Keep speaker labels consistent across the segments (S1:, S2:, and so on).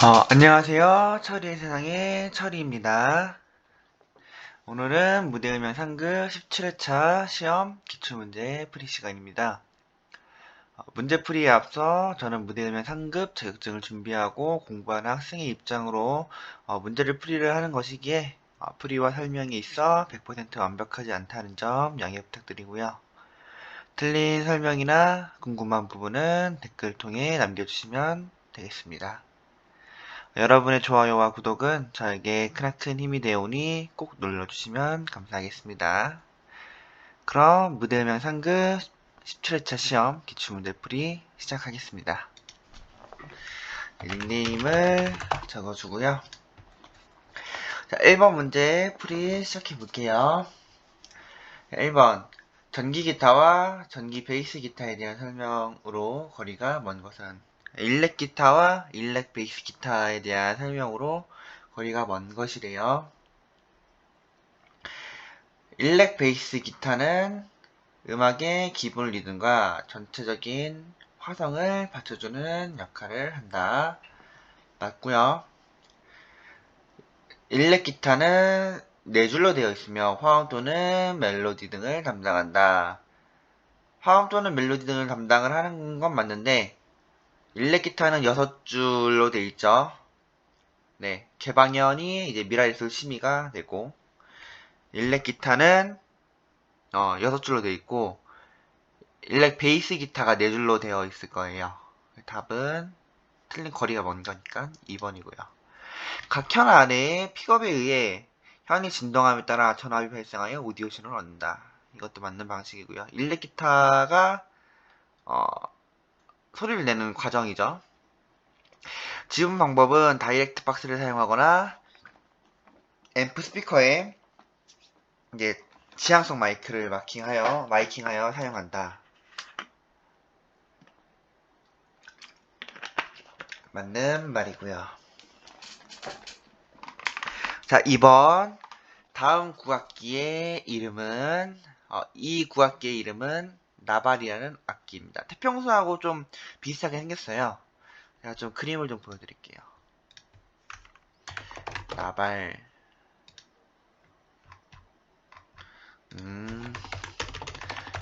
S1: 안녕하세요. 철이의 세상의 철이입니다. 오늘은 무대음향 상급 17회차 시험 기출문제 풀이 시간입니다. 문제풀이에 앞서 저는 무대음향 상급 자격증을 준비하고 공부하는 학생의 입장으로 문제를 풀이를 하는 것이기에 풀이와 설명이 있어 100% 완벽하지 않다는 점 양해 부탁드리고요. 틀린 설명이나 궁금한 부분은 댓글 통해 남겨주시면 되겠습니다. 여러분의 좋아요와 구독은 저에게 크나큰 힘이 되오니 꼭 눌러주시면 감사하겠습니다. 그럼 무대음향 상급 17회차 시험 기출문제풀이 시작하겠습니다. 닉네임을 적어주고요. 자, 1번 문제 풀이 시작해볼게요. 1번 전기 기타와 전기 베이스 기타에 대한 설명으로 거리가 먼 것은 일렉 기타와 일렉 베이스 기타에 대한 설명으로 거리가 먼 것이래요. 일렉 베이스 기타는 음악의 기본 리듬과 전체적인 화성을 받쳐주는 역할을 한다. 맞고요. 일렉 기타는 네 줄로 되어 있으며 화음 또는 멜로디 등을 담당한다. 화음 또는 멜로디 등을 담당을 하는 건 맞는데 일렉 기타는 6줄로 되어 있죠. 네, 개방현이 이제 미라이솔 시미가 되고 일렉 기타는 6줄로 되어 있고 일렉 베이스 기타가 4줄로 되어 있을 거예요. 답은 틀린 거리가 먼 거니까 2번이고요. 각 현 안에 픽업에 의해 현이 진동함에 따라 전압이 발생하여 오디오 신호를 얻는다. 이것도 맞는 방식이고요. 일렉 기타가 소리를 내는 과정이죠. 지운 방법은 다이렉트 박스를 사용하거나 앰프 스피커에 이제 지향성 마이크를 마이킹하여 사용한다. 맞는 말이고요. 자, 2번. 다음 구악기의 이름은 이 구악기의 이름은 나발이라는 악기입니다. 태평소하고 좀 비슷하게 생겼어요. 제가 좀 그림을 좀 보여드릴게요. 나발.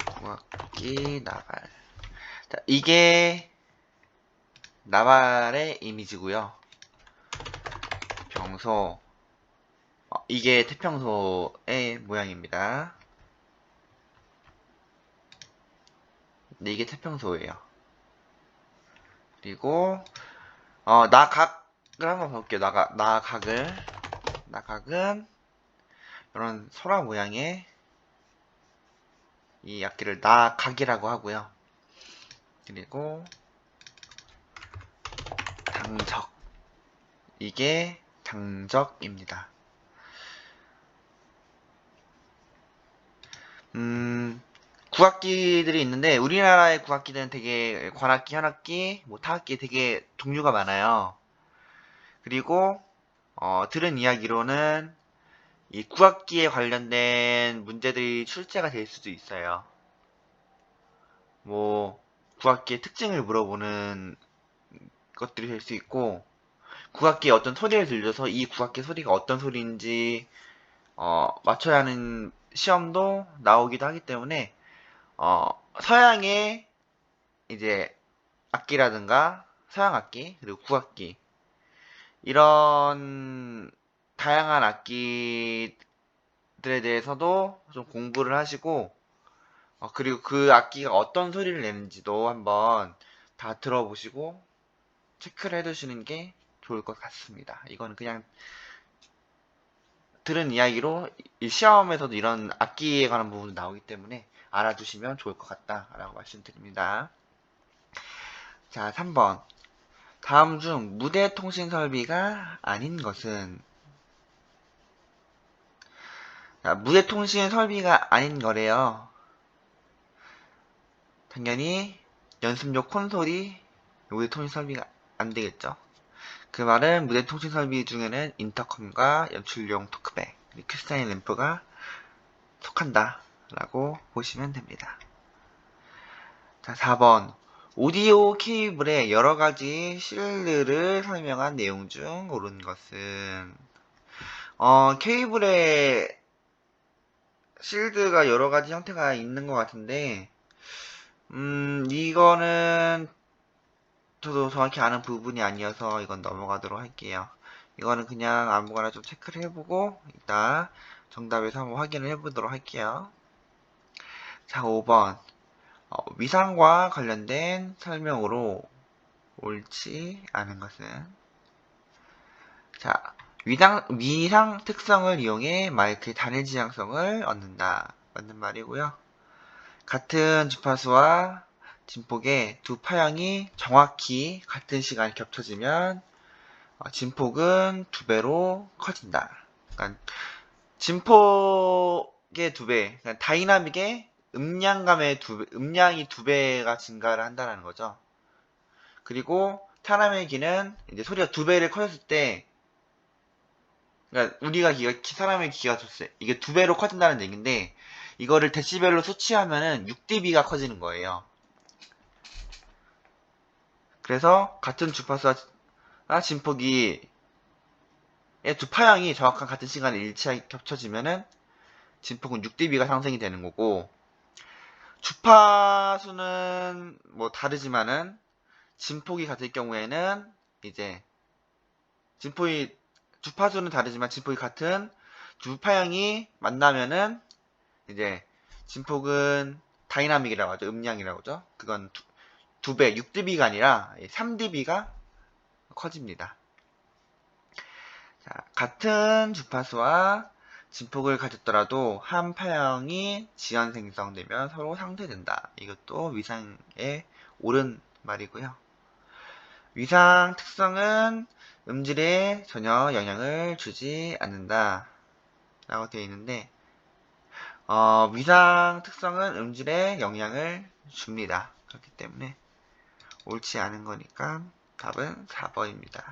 S1: 구악기 나발. 자, 이게 나발의 이미지고요. 태평소. 이게 태평소의 모양입니다. 네, 이게 태평소예요. 그리고 나각을 한번 볼게요. 나각은 이런 소라 모양의 이 악기를 나각이라고 하고요. 그리고 당적, 이게 당적입니다. 구악기들이 있는데 우리나라의 구악기들은 되게 관악기, 현악기, 뭐 타악기 되게 종류가 많아요. 그리고 들은 이야기로는 이 구악기에 관련된 문제들이 출제가 될 수도 있어요. 뭐 구악기의 특징을 물어보는 것들이 될 수 있고 구악기의 어떤 소리를 들려서 이 구악기 소리가 어떤 소리인지 맞춰야 하는 시험도 나오기도 하기 때문에 서양의 이제 악기라든가 서양 악기 그리고 구악기 이런 다양한 악기들에 대해서도 좀 공부를 하시고 그리고 그 악기가 어떤 소리를 내는지도 한번 다 들어보시고 체크를 해두시는 게 좋을 것 같습니다. 이거는 그냥 들은 이야기로 이 시험에서도 이런 악기에 관한 부분이 나오기 때문에 알아두시면 좋을 것 같다라고 말씀드립니다. 자, 3번. 다음 중 무대 통신 설비가 아닌 것은 자, 무대 통신 설비가 아닌 거래요. 당연히 연습용 콘솔이 무대 통신 설비가 안 되겠죠. 그 말은 무대 통신 설비 중에는 인터컴과 연출용 토크백, 큐스타인 램프가 속한다 라고 보시면 됩니다. 자, 4번. 오디오 케이블의 여러가지 실드를 설명한 내용 중 옳은 것은 케이블에 실드가 여러가지 형태가 있는 것 같은데 이거는 저도 정확히 아는 부분이 아니어서 이건 넘어가도록 할게요. 이거는 그냥 아무거나 좀 체크를 해보고 이따 정답에서 한번 확인을 해보도록 할게요. 자, 5번. 위상과 관련된 설명으로 옳지 않은 것은? 자, 위상 특성을 이용해 마이크의 단일 지향성을 얻는다. 맞는 말이고요. 같은 주파수와 진폭의 두 파형이 정확히 같은 시간에 겹쳐지면 진폭은 2배로 커진다. 그러니까 진폭의 2배, 그러니까 다이나믹의 음량이 2배가 증가를 한다는 거죠. 그리고 사람의 귀는 이제 소리가 2배를 커졌을 때, 그러니까 사람의 귀가 좋았어요. 이게 2배로 커진다는 얘기인데, 이거를 데시벨로 수치하면은 6dB가 커지는 거예요. 그래서 같은 주파수와 진폭이 두 파형이 정확한 같은 시간에 일치하게 겹쳐지면은 진폭은 6dB가 상승이 되는 거고, 주파수는 뭐 다르지만은 진폭이 같을 경우에는 이제 진폭이 주파수는 다르지만 진폭이 같은 두 파형이 만나면은 이제 진폭은 다이나믹이라고 하죠. 음량이라고 하죠. 그건 2배, 6dB가 아니라 3dB가 커집니다. 자, 같은 주파수와 진폭을 가졌더라도 한 파형이 지연 생성되면 서로 상쇄된다. 이것도 위상에 옳은 말이고요. 위상 특성은 음질에 전혀 영향을 주지 않는다. 라고 되어 있는데, 위상 특성은 음질에 영향을 줍니다. 그렇기 때문에 옳지 않은 거니까 답은 4번입니다.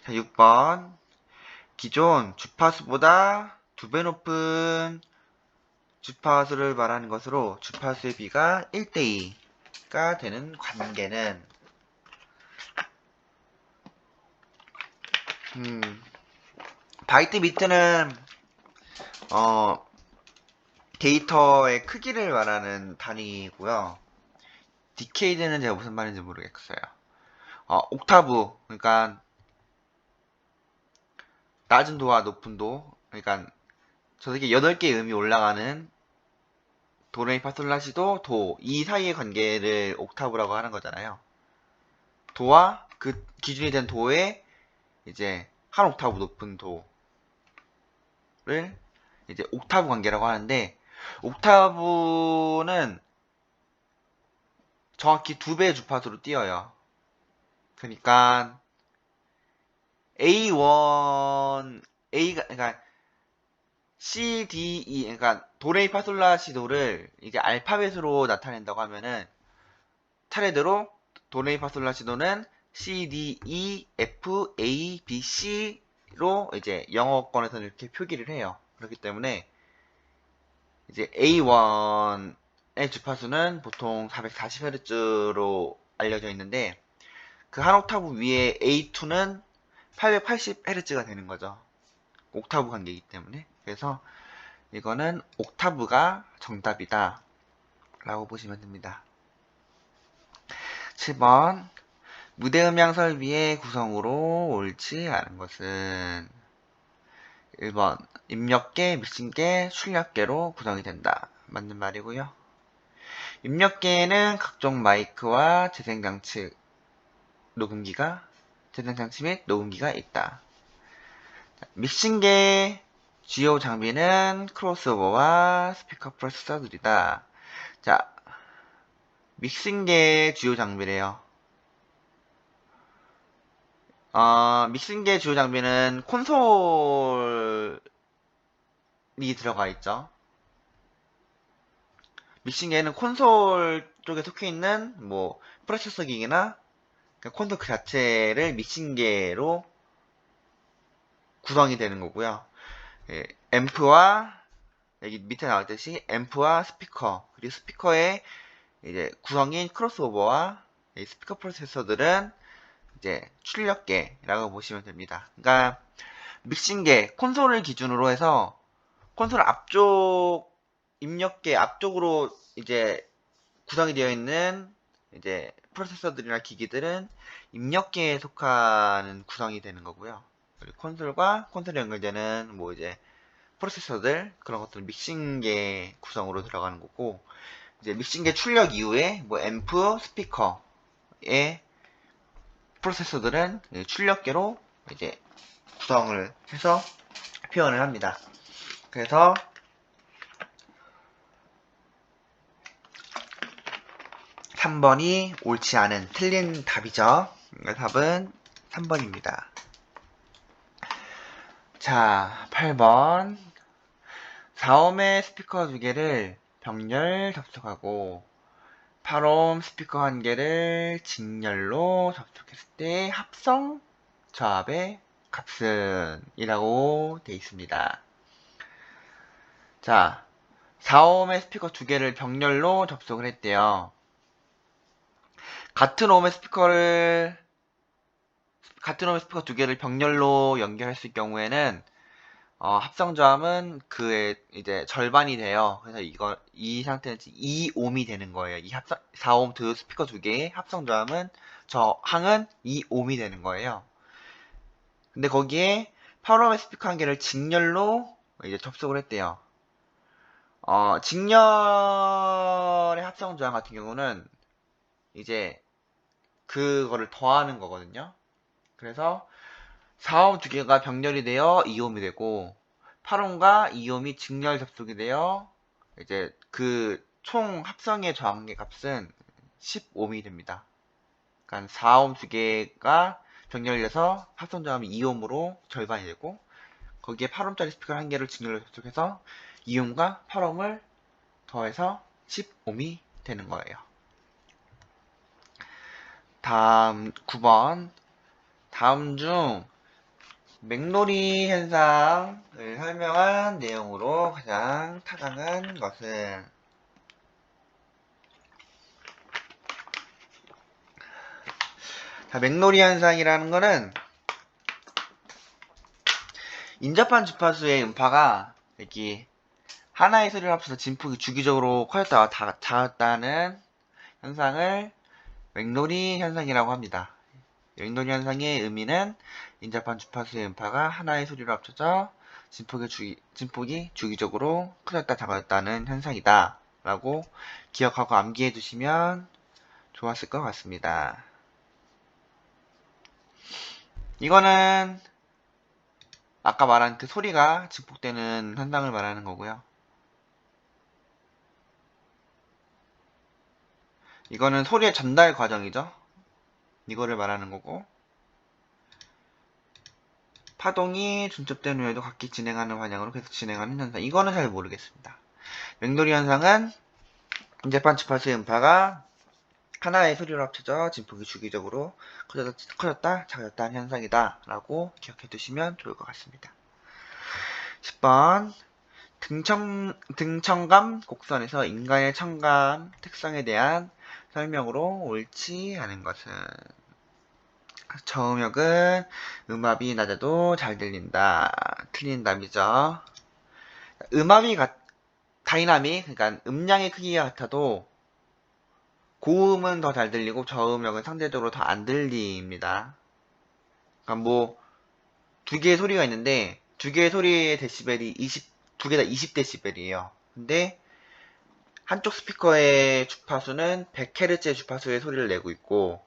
S1: 자, 6번. 기존 주파수보다 2배 높은 주파수를 말하는 것으로 주파수의 비가 1대2가 되는 관계는 바이트 비트는 데이터의 크기를 말하는 단위이고요. 디케이드는 제가 무슨 말인지 모르겠어요. 옥타브, 그러니까 낮은 도와 높은 도, 그러니까 저렇게 8개의 음이 올라가는 도레미파솔라시도 도, 이 사이의 관계를 옥타브라고 하는 거잖아요. 도와 그 기준이 된 도에 이제 한 옥타브 높은 도를 이제 옥타브 관계라고 하는데, 옥타브는 정확히 2배의 주파수로 띄어요. 그러니까 A1, 그러니까 C, D, E, 그러니까 도레미파솔라시도를 이제 알파벳으로 나타낸다고 하면은 차례대로 도레미파솔라시도는 C, D, E, F, A, B, C로 이제 영어권에서는 이렇게 표기를 해요. 그렇기 때문에 이제 A1의 주파수는 보통 440Hz로 알려져 있는데 그 한 옥타브 위에 A2는 880Hz가 되는 거죠. 옥타브 관계이기 때문에. 그래서 이거는 옥타브가 정답이다 라고 보시면 됩니다. 7번. 무대음향 설비의 구성으로 옳지 않은 것은 1번 입력계, 믹싱계, 출력계로 구성이 된다. 맞는 말이고요. 입력계에는 각종 마이크와 재생장치 및 녹음기가 있다. 믹싱계 주요 장비는 크로스오버와 스피커 프로세서들이다. 자, 믹싱계 주요 장비래요. 믹싱계 주요 장비는 콘솔이 들어가 있죠. 믹싱계는 콘솔 쪽에 속해 있는 뭐 프로세서 기기나 콘솔 그 자체를 믹싱계로 구성이 되는 거고요. 예, 앰프와 여기 밑에 나왔듯이 앰프와 스피커 그리고 스피커의 이제 구성인 크로스오버와 이 스피커 프로세서들은 이제 출력계라고 보시면 됩니다. 그러니까 믹싱계, 콘솔을 기준으로 해서 콘솔 앞쪽 입력계 앞쪽으로 이제 구성이 되어 있는 이제 프로세서들이나 기기들은 입력계에 속하는 구성이 되는 거고요. 그리고 콘솔과 콘솔에 연결되는 뭐 이제 프로세서들 그런 것들은 믹싱계 구성으로 들어가는 거고, 이제 믹싱계 출력 이후에 뭐 앰프, 스피커의 프로세서들은 출력계로 이제 구성을 해서 표현을 합니다. 그래서 3번이 옳지 않은 틀린 답이죠. 답은 3번입니다. 자, 8번. 4ohm의 스피커 2개를 병렬 접속하고 8ohm 스피커 1개를 직렬로 접속했을 때 합성 저압의 값은 이라고 되어 있습니다. 자, 4ohm의 스피커 2개를 병렬로 접속을 했대요. 같은 ohm의 스피커 2개를 병렬로 연결했을 경우에는 합성 저함은 그의 이제 절반이 돼요. 그래서 이 상태는 2ohm이 되는 거예요. 이 4ohm 스피커 2개의 합성 저항은 2ohm이 되는 거예요. 근데 거기에 8ohm의 스피커 1개를 직렬로 이제 접속을 했대요. 직렬의 합성 저항 같은 경우는 이제 그거를 더하는 거거든요. 그래서 4ohm 2개가 병렬이 되어 2ohm이 되고 8ohm과 2ohm이 직렬 접속이 되어 이제 그 총 합성의 저항계 값은 10ohm이 됩니다. 그러니까 4ohm 2개가 병렬돼서 합성 저항이 2ohm으로 절반이 되고 거기에 8ohm짜리 스피커 1개를 직렬로 접속해서 2ohm과 8ohm을 더해서 10ohm이 되는 거예요. 다음 9번. 다음 중 맥로리 현상을 설명한 내용으로 가장 타당한 것은, 자, 맥로리 현상이라는 거는 인접한 주파수의 음파가 여기 하나의 소리를 합쳐서 진폭이 주기적으로 커졌다가 작았다는 현상을 맥로리 현상이라고 합니다. 맥로리 현상의 의미는 인접한 주파수의 음파가 하나의 소리로 합쳐져 진폭이 주기적으로 커졌다 작아졌다는 현상이다 라고 기억하고 암기해 두시면 좋았을 것 같습니다. 이거는 아까 말한 그 소리가 증폭되는 현상을 말하는 거고요. 이거는 소리의 전달 과정이죠. 이거를 말하는 거고, 파동이 중첩된 후에도 각기 진행하는 방향으로 계속 진행하는 현상. 이거는 잘 모르겠습니다. 맥로리 현상은 인접한 주파수의 음파가 하나의 소리로 합쳐져 진폭이 주기적으로 커졌다 작아졌다는 현상이다 라고 기억해 두시면 좋을 것 같습니다. 10번. 등청감 곡선에서 인간의 청감 특성에 대한 설명으로 옳지 않은 것은, 저음역은 음압이 낮아도 잘 들린다. 틀린 답이죠. 음압이 다이나믹, 그러니까 음량의 크기가 같아도 고음은 더 잘 들리고 저음역은 상대적으로 더 안 들립니다. 그러니까 뭐 두 개의 소리가 있는데 두 개의 소리의 데시벨이 두 개 다 20데시벨이에요. 근데 한쪽 스피커의 주파수는 100Hz의 주파수의 소리를 내고 있고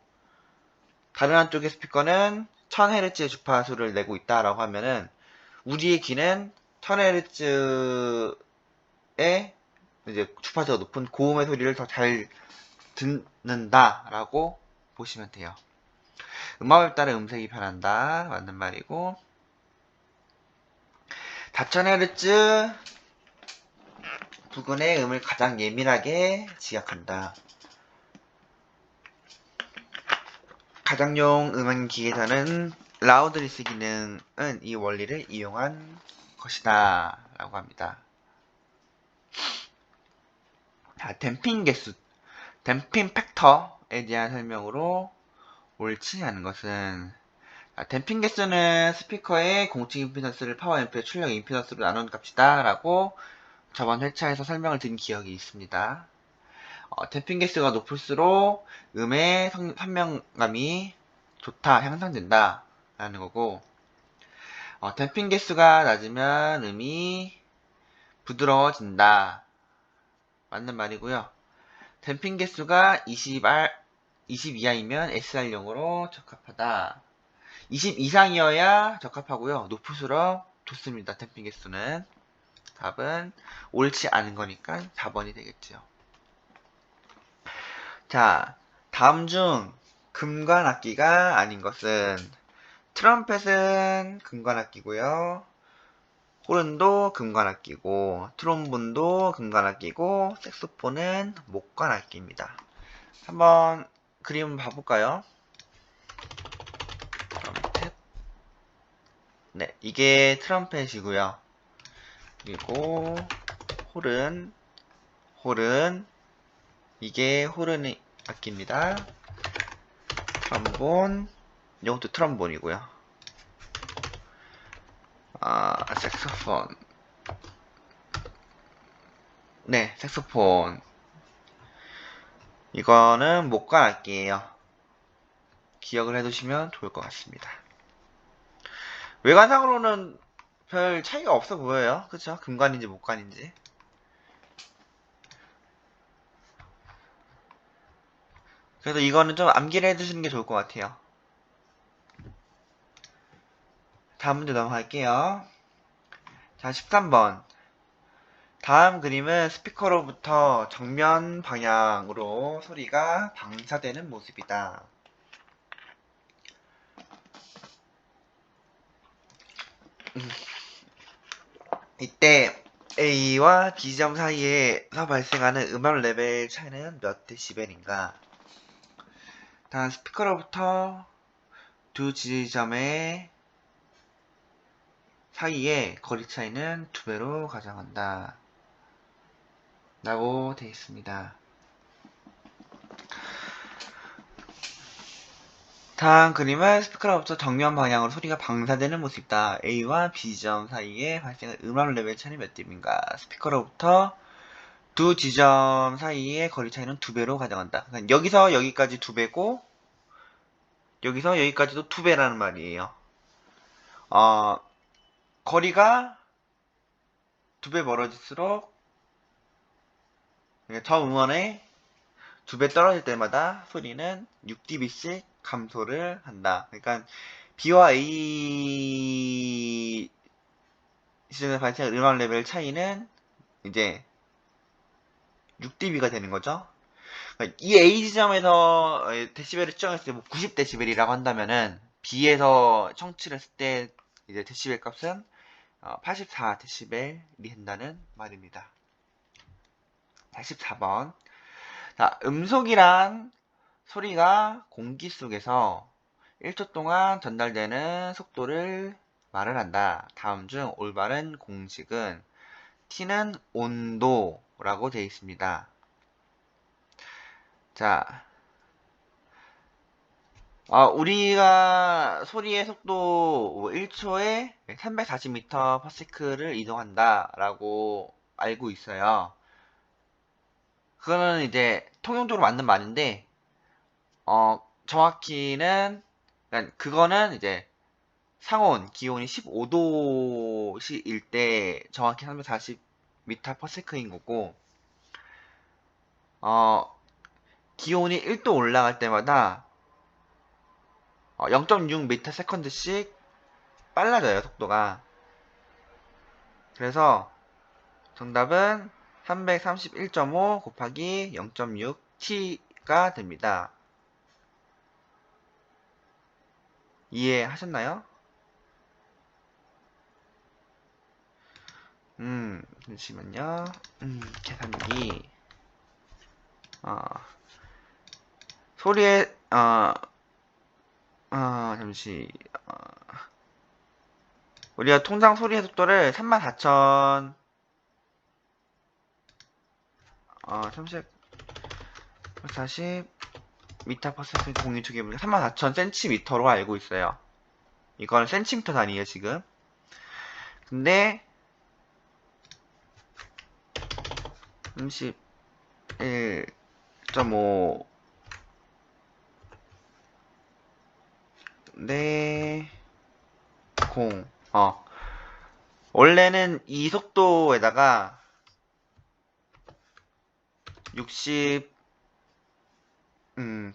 S1: 다른 한쪽의 스피커는 1000Hz의 주파수를 내고 있다라고 하면은 우리의 귀는 1000Hz의 이제 주파수가 높은 고음의 소리를 더 잘 듣는다라고 보시면 돼요. 음압에 따라 음색이 변한다. 맞는 말이고, 4000Hz 부근의 음을 가장 예민하게 지각한다. 가정용 음향기에서는 라우드리스 기능은 이 원리를 이용한 것이다 라고 합니다. 자, 댐핑 개수. 댐핑 팩터에 대한 설명으로 옳지 않은 것은 댐핑 개수는 스피커의 공식 임피던스를 파워 앰프의 출력 임피던스로 나눈 값이다 라고 저번 회차에서 설명을 드린 기억이 있습니다. 댐핑 개수가 높을수록 음의 선명감이 좋다, 향상된다 라는 거고, 댐핑 개수가 낮으면 음이 부드러워진다, 맞는 말이고요. 댐핑 개수가 20 이하이면 SR용으로 적합하다. 20 이상이어야 적합하고요. 높을수록 좋습니다. 댐핑 개수는. 답은 옳지 않은 거니까 4번이 되겠죠. 자, 다음 중 금관악기가 아닌 것은 트럼펫은 금관악기고요. 호른도 금관악기고 트롬본도 금관악기고 색소폰은 목관악기입니다. 한번 그림 봐볼까요? 트럼펫. 네, 이게 트럼펫이고요. 그리고 호른, 이게 호른 악기입니다. 트럼본, 이것도 트럼본이고요. 색소폰. 네, 색소폰. 이거는 목관 악기예요. 기억을 해두시면 좋을 것 같습니다. 외관상으로는 별 차이가 없어 보여요. 그쵸? 금관인지 목관인지. 그래서 이거는 좀 암기를 해두시는 게 좋을 것 같아요. 다음 문제 넘어갈게요. 자, 13번. 다음 그림은 스피커로부터 정면 방향으로 소리가 방사되는 모습이다. 이때 A와 B점 사이에서 발생하는 음악 레벨 차이는 몇 데시벨인가? 단 스피커로부터 두 지점의 사이의 거리 차이는 2배로 가정한다. 라고 되어 있습니다. 다음 그림은 스피커로부터 정면 방향으로 소리가 방사되는 모습이다. A와 B점 사이에 발생한 음악 레벨 차이는 몇 dB인가? 스피커로부터 두 지점 사이의 거리 차이는 2배로 가정한다. 그러니까 여기서 여기까지 2배고 여기서 여기까지도 2배라는 말이에요. 거리가 2배 멀어질수록 저 음원에 2배 떨어질 때마다 소리는 6dB씩 감소를 한다. 그러니까 B와 A 시즌에 발생한 음악 레벨 차이는 이제 6dB가 되는 거죠. 그러니까 이 A 지점에서 데시벨을 측정했을 때 90데시벨이라고 한다면은 B에서 청취를 했을 때 이제 데시벨 값은 84데시벨이 된다는 말입니다. 84번. 자, 음속이란 소리가 공기 속에서 1초 동안 전달되는 속도를 말을 한다. 다음 중 올바른 공식은 T는 온도라고 되어 있습니다. 자, 우리가 소리의 속도 1초에 340m/s를 이동한다 라고 알고 있어요. 그거는 이제 통용적으로 맞는 말인데, 정확히는, 그러니까 그거는 이제 상온 기온이 15도일 때 정확히 340m/s인 거고, 기온이 1도 올라갈 때마다 0.6m/s씩 빨라져요, 속도가. 그래서 정답은 331.5 곱하기 0.6t가 됩니다. 이해하셨나요? 잠시만요. 계산기. 소리의, 잠시, 우리가 통상 소리의 속도를 34,000, 잠시, 40 미터 퍼 세컨드 공유 투기입니다. 34,000cm로 알고 있어요. 이거는 센티미터 단위에요, 지금. 근데 31.5 네, 0. 원래는 이 속도에다가 60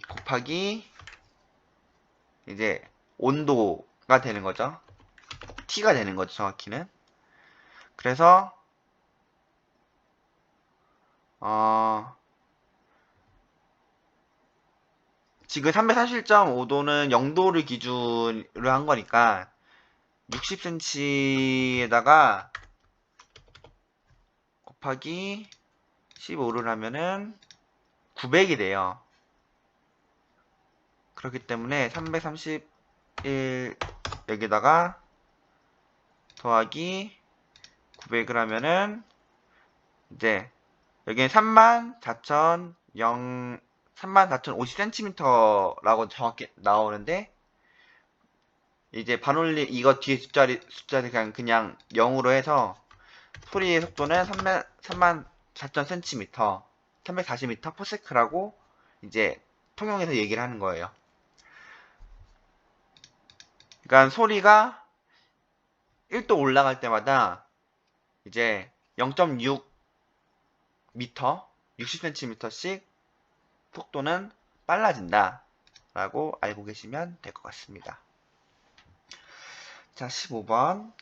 S1: 곱하기 이제 온도가 되는 거죠. T가 되는 거죠, 정확히는. 그래서 지금 341.5도는 0도를 기준으로 한 거니까 60cm에다가 곱하기 15를 하면은 900이 돼요. 그렇기 때문에 331 여기다가 더하기 900을 하면은 이제 여기는 34,050cm라고 정확히 나오는데 이제 반올림 이거 뒤에 숫자를 그냥 0으로 해서 소리의 속도는 34,000cm 340m/s라고 이제 통용해서 얘기를 하는 거예요. 그러니까 소리가 1도 올라갈 때마다 이제 0.6m 60cm씩 속도는 빨라진다 라고 알고 계시면 될 것 같습니다. 자, 15번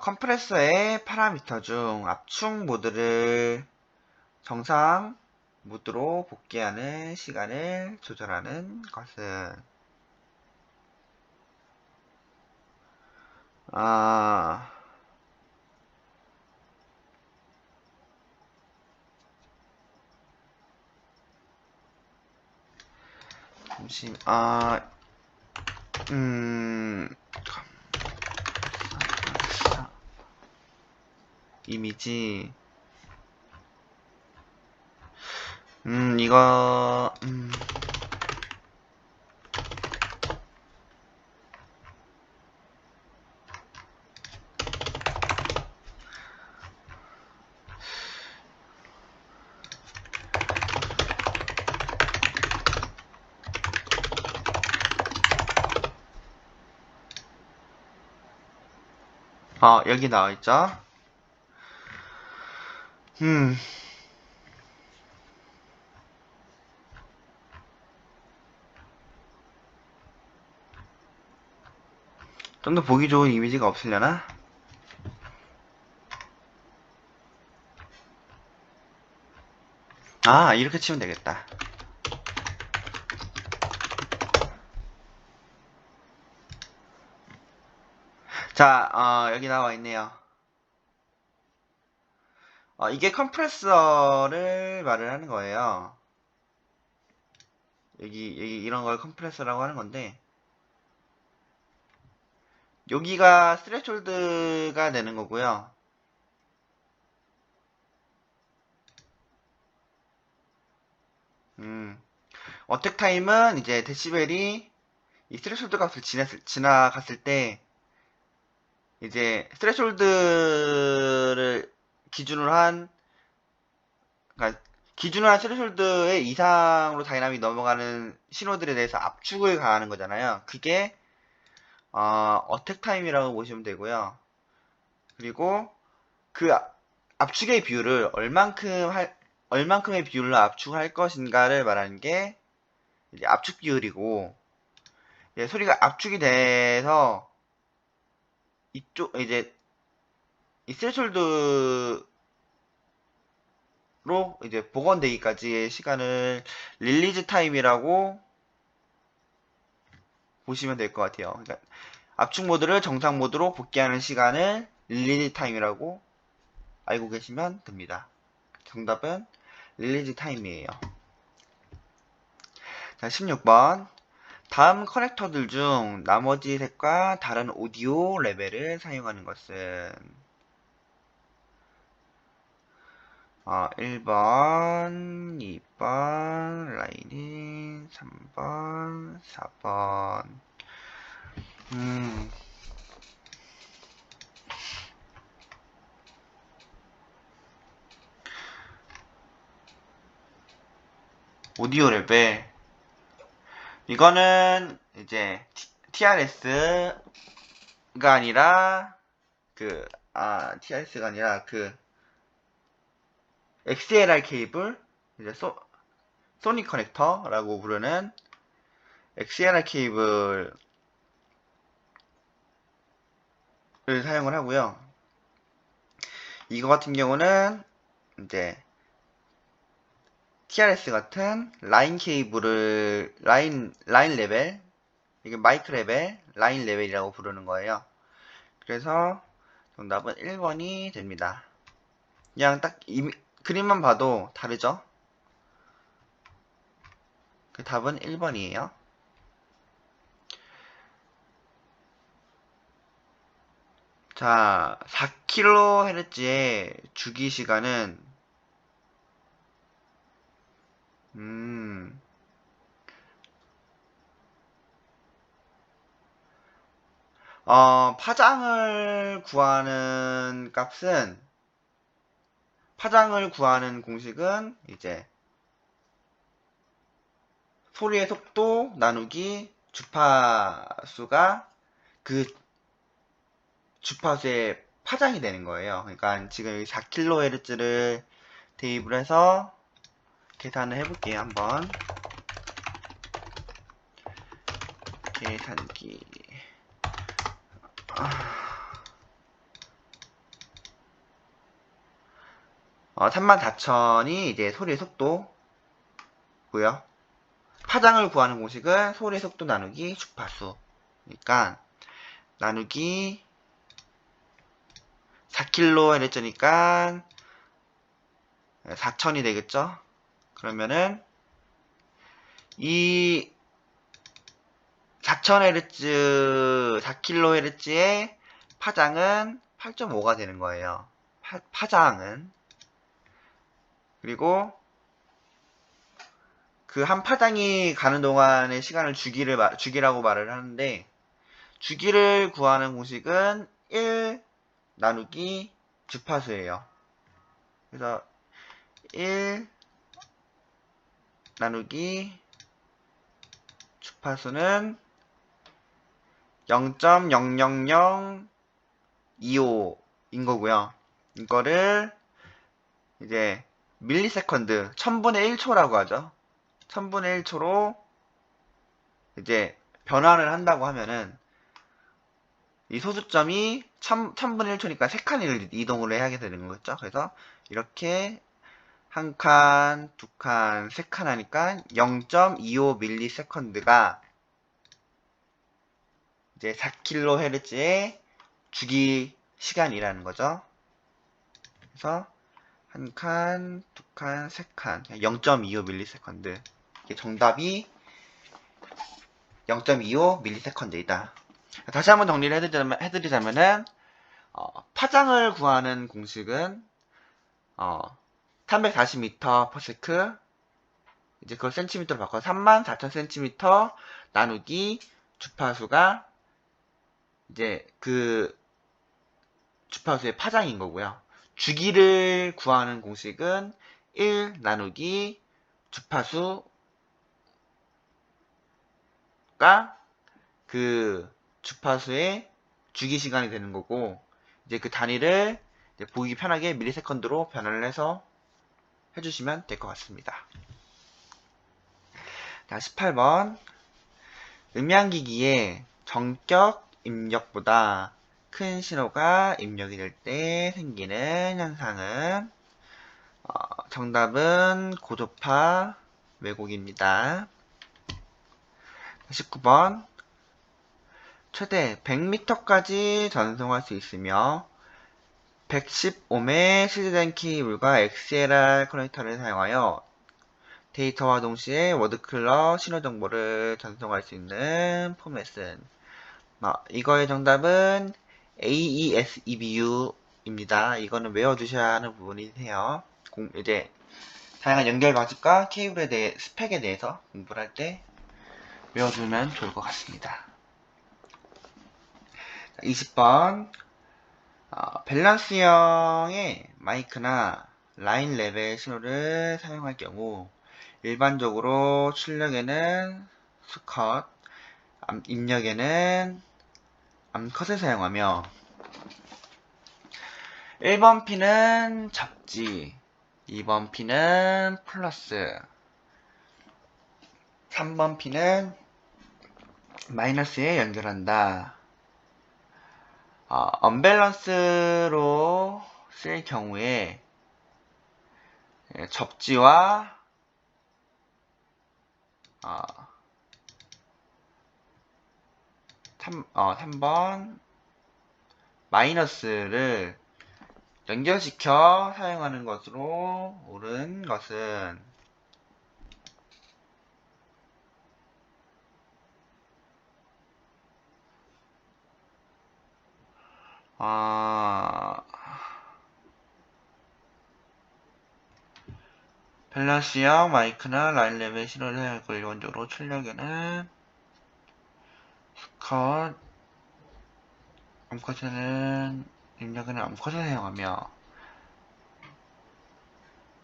S1: 컴프레서의 파라미터 중 압축 모드를 정상 모드로 복귀하는 시간을 조절하는 것은 잠시 이미지 이거 여기 나와있죠. 좀 더 보기 좋은 이미지가 없으려나? 이렇게 치면 되겠다. 자, 여기 나와 있네요. 이게 컴프레서를 말을 하는 거예요. 여기 이런 걸 컴프레서라고 하는 건데, 여기가 스레숄드가 되는 거고요. 어택 타임은 이제 데시벨이 이 스레숄드 값을 지나갔을 때 이제 스레숄드를 기준으로 한 그러니까 기준으로 한 스레숄드의 이상으로 다이나믹이 넘어가는 신호들에 대해서 압축을 가하는 거잖아요. 그게 어택 타임이라고 보시면 되고요. 그리고 그 압축의 비율을 얼만큼의 비율로 압축할 것인가를 말하는 게 이제 압축 비율이고, 소리가 압축이 돼서 이쪽 이제 이 스레숄드로 이제 복원되기까지의 시간을 릴리즈 타임이라고 보시면 될 것 같아요. 그러니까 압축 모드를 정상 모드로 복귀하는 시간을 릴리즈 타임이라고 알고 계시면 됩니다. 정답은 릴리즈 타임이에요. 자, 16번. 다음 커넥터들 중 나머지 색과 다른 오디오 레벨을 사용하는 것은 1번, 2번, 라인인, 3번, 4번. 오디오 레벨. 이거는 이제 TRS가 아니라 TRS가 아니라 XLR 케이블, 이제 소니 커넥터라고 부르는 XLR 케이블을 사용을 하고요. 이거 같은 경우는 이제 TRS 같은 라인 케이블을 라인 레벨, 이게 마이크 레벨, 라인 레벨이라고 부르는 거예요. 그래서 정답은 1번이 됩니다. 그냥 딱 그림만 봐도 다르죠? 그 답은 1번이에요. 자, 4kHz의 주기 시간은 파장을 구하는 공식은 이제 소리의 속도 나누기 주파수가 그 주파수의 파장이 되는 거예요. 그러니까 지금 여기 4kHz를 대입을 해서 계산을 해볼게요. 한번 계산기 34,000이 이제 소리의 속도고요. 파장을 구하는 공식은 소리의 속도 나누기 주파수. 그러니까 나누기 4kHz니까 4,000이 되겠죠? 그러면은 이 4000Hz, 4kHz의 파장은 8.5가 되는 거예요. 파장은. 그리고 그 한 파장이 가는 동안의 시간을 주기라고 말을 하는데, 주기를 구하는 공식은 1 나누기 주파수예요. 그래서 1 나누기 주파수는 0.00025인 거고요. 이거를 이제 밀리세컨드, 1000분의 1초라고 하죠. 1000분의 1초로 이제 변환을 한다고 하면은 이 소수점이 1000분의 1초니까 3칸을 이동을 해야 되는 거겠죠. 그래서 이렇게 한 칸, 두 칸, 세 칸 하니까 0.25ms가 이제 4kHz의 주기 시간이라는 거죠. 그래서 한 칸, 두 칸, 세 칸, 0.25ms. 이게 정답이 0.25ms이다. 다시 한번 정리를 해드리자면은 파장을 구하는 공식은 340m/s, 이제 그걸 cm로 바꿔서 34,000cm 나누기 주파수가 이제 그 주파수의 파장인 거고요. 주기를 구하는 공식은 1 나누기 주파수가 그 주파수의 주기 시간이 되는 거고, 이제 그 단위를 이제 보기 편하게 밀리세컨드로 변환을 해서 해주시면 될 것 같습니다. 자, 18번. 음향기기에 정격 입력보다 큰 신호가 입력이 될 때 생기는 현상은 정답은 고도파 왜곡입니다. 19번. 최대 100m까지 전송할 수 있으며 110ohm의 실제된 케이블과 XLR 커넥터를 사용하여 데이터와 동시에 워드클럭 신호 정보를 전송할 수 있는 포맷은 이거의 정답은 AES-EBU입니다. 이거는 외워두셔야 하는 부분이세요. 이제 다양한 연결 방식과 케이블에 대해 스펙에 대해서 공부를 할 때 외워두면 좋을 것 같습니다. 20번 밸런스형의 마이크나 라인 레벨 신호를 사용할 경우 일반적으로 출력에는 수컷, 입력에는 암컷을 사용하며 1번 핀은 잡지, 2번 핀은 플러스, 3번 핀은 마이너스에 연결한다. 언밸런스로 쓸 경우에 접지와 3번 마이너스를 연결시켜 사용하는 것으로 옳은 것은 밸런스형 마이크나 라인 레벨 신호를 사용할 걸 일반적으로 출력에는 수컷, 암컷에는 입력에는 암컷을 사용하며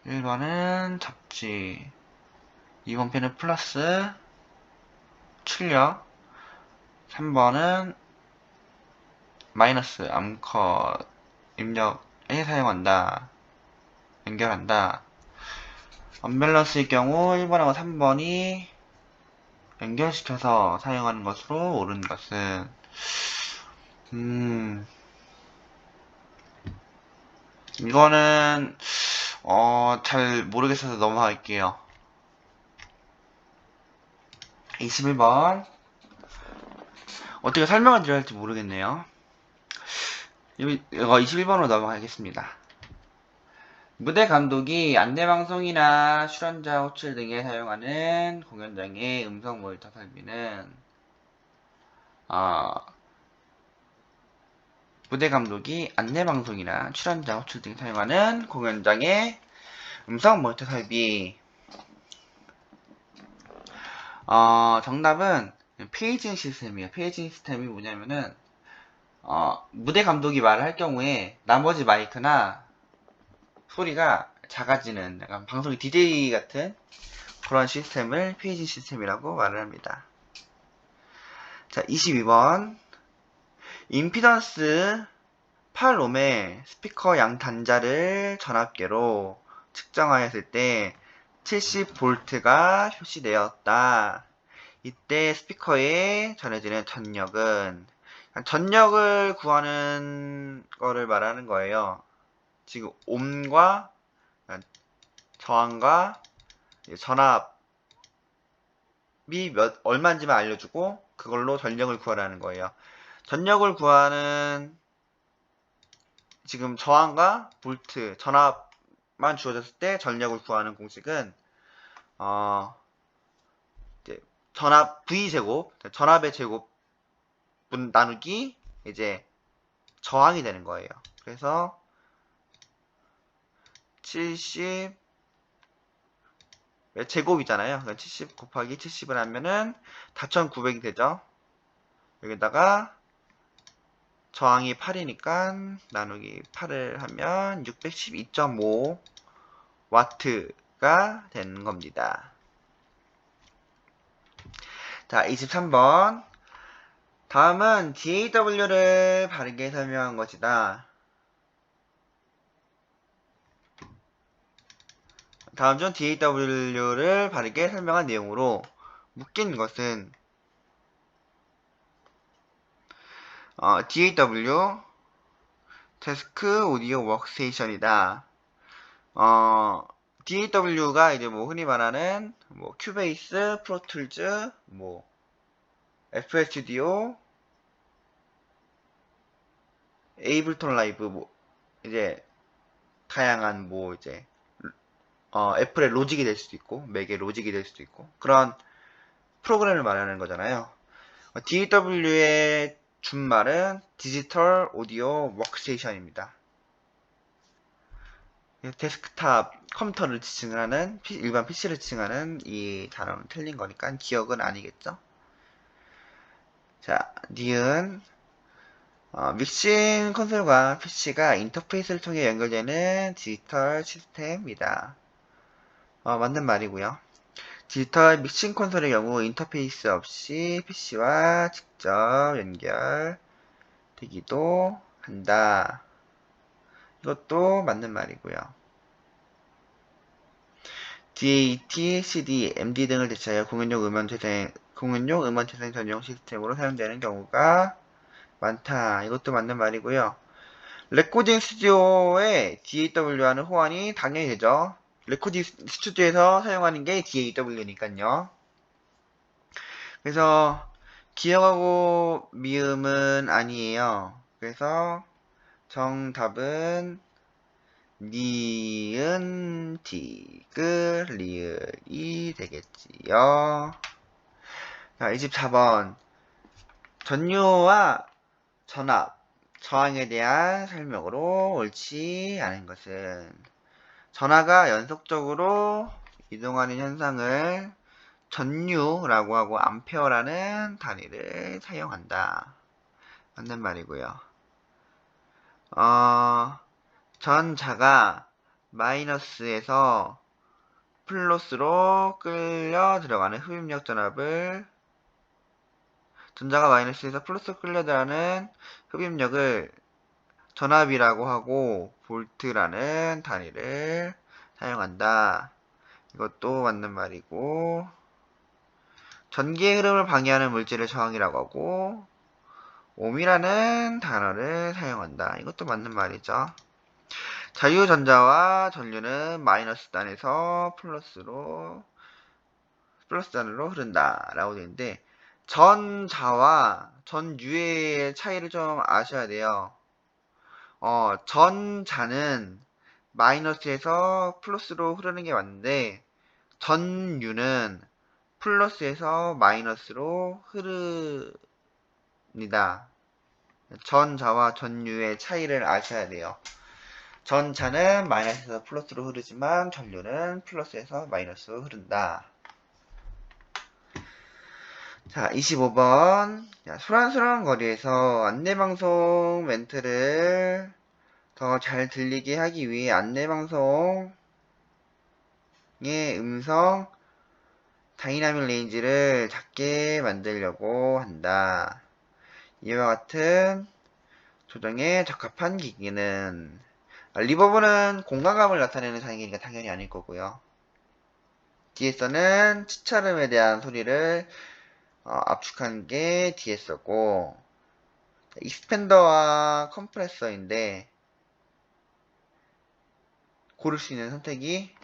S1: 1번은 잡지, 2번 펜은 플러스, 출력, 3번은 마이너스, 암컷, 입력에 사용한다. 연결한다. 언밸런스의 경우 1번하고 3번이 연결시켜서 사용하는 것으로 옳은 것은 이거는 잘 모르겠어서 넘어갈게요. 21번 어떻게 설명을 드려야 할지 모르겠네요. 이거 21번으로 넘어가겠습니다. 무대 감독이 안내방송이나 출연자 호출 등에 사용하는 공연장의 음성 모니터 설비는 무대 감독이 안내방송이나 출연자 호출 등에 사용하는 공연장의 음성 모니터 설비. 정답은 페이징 시스템이에요. 페이징 시스템이 뭐냐면은 무대 감독이 말을 할 경우에 나머지 마이크나 소리가 작아지는 약간 방송의 DJ 같은 그런 시스템을 페이징 시스템이라고 말을 합니다. 자, 22번 임피던스 8옴의 스피커 양 단자를 전압계로 측정하였을 때 70V가 표시되었다. 이때 스피커에 전해지는 전력은 전력을 구하는 거를 말하는 거예요. 지금 옴과 저항과 전압이 얼마인지만 알려주고 그걸로 전력을 구하라는 거예요. 전력을 구하는 지금 저항과 볼트, 전압만 주어졌을 때 전력을 구하는 공식은 이제 전압 V제곱, 전압의 제곱 나누기 이제 저항이 되는 거예요. 그래서 70 제곱이잖아요. 70 곱하기 70을 하면은 4900이 되죠. 여기다가 저항이 8이니까 나누기 8을 하면 612.5 와트가 되는 겁니다. 자, 23번. 다음은 DAW를 바르게 설명한 것이다. 다음 중 DAW를 바르게 설명한 내용으로 묶인 것은 DAW 데스크 오디오 워크스테이션이다. DAW가 이제 뭐 흔히 말하는 뭐 큐베이스, 프로툴즈, 뭐 FL 스튜디오, 에이블톤 라이브 뭐 이제 다양한 뭐 이제 애플의 로직이 될 수도 있고 맥의 로직이 될 수도 있고 그런 프로그램을 말하는 거잖아요. DAW의 준말은 디지털 오디오 워크스테이션입니다. 데스크탑 컴퓨터를 지칭하는 일반 PC를 지칭하는 이 단어는 틀린 거니까 기억은 아니겠죠. 자, 니은 믹싱 콘솔과 PC가 인터페이스를 통해 연결되는 디지털 시스템이다. 맞는 말이고요. 디지털 믹싱 콘솔의 경우 인터페이스 없이 PC와 직접 연결되기도 한다. 이것도 맞는 말이고요. DAT, CD, MD 등을 대체하여 공연용 음원 재생 전용 시스템으로 사용되는 경우가 많다. 이것도 맞는 말이고요. 레코딩 스튜디오에 DAW라는 호환이 당연히 되죠. 레코딩 스튜디오에서 사용하는 게 DAW니까요. 그래서 기억하고 미음은 아니에요. 그래서 정답은 니은 디귿 리을이 되겠지요. 자, 24번 전류와 전압, 저항에 대한 설명으로 옳지 않은 것은 전하가 연속적으로 이동하는 현상을 전류라고 하고 암페어라는 단위를 사용한다. 맞는 말이고요. 전자가 마이너스에서 플러스로 끌려 들어가는 흡입력 전압을 전자가 마이너스에서 플러스로 끌려 들어가는 흡입력을 전압이라고 하고 볼트라는 단위를 사용한다. 이것도 맞는 말이고 전기의 흐름을 방해하는 물질을 저항이라고 하고 옴이라는 단어를 사용한다. 이것도 맞는 말이죠. 자유전자와 전류는 마이너스 단에서 플러스 단으로 흐른다 라고 되는데 전자와 전유의 차이를 좀 아셔야 돼요. 전자는 마이너스에서 플러스로 흐르는 게 맞는데 전유는 플러스에서 마이너스로 흐릅니다. 전자와 전유의 차이를 아셔야 돼요. 전자는 마이너스에서 플러스로 흐르지만 전류는 플러스에서 마이너스로 흐른다. 자, 25번. 소란소란 거리에서 안내방송 멘트를 더 잘 들리게 하기 위해 안내방송의 음성 다이나믹 레인지를 작게 만들려고 한다. 이와 같은 조정에 적합한 기기는 리버브는 공간감을 나타내는 장애니까 당연히 아닐 거고요. DS는 치차름에 대한 소리를 압축한 게 DS고 익스펜더와 컴프레서인데 고를 수 있는 선택이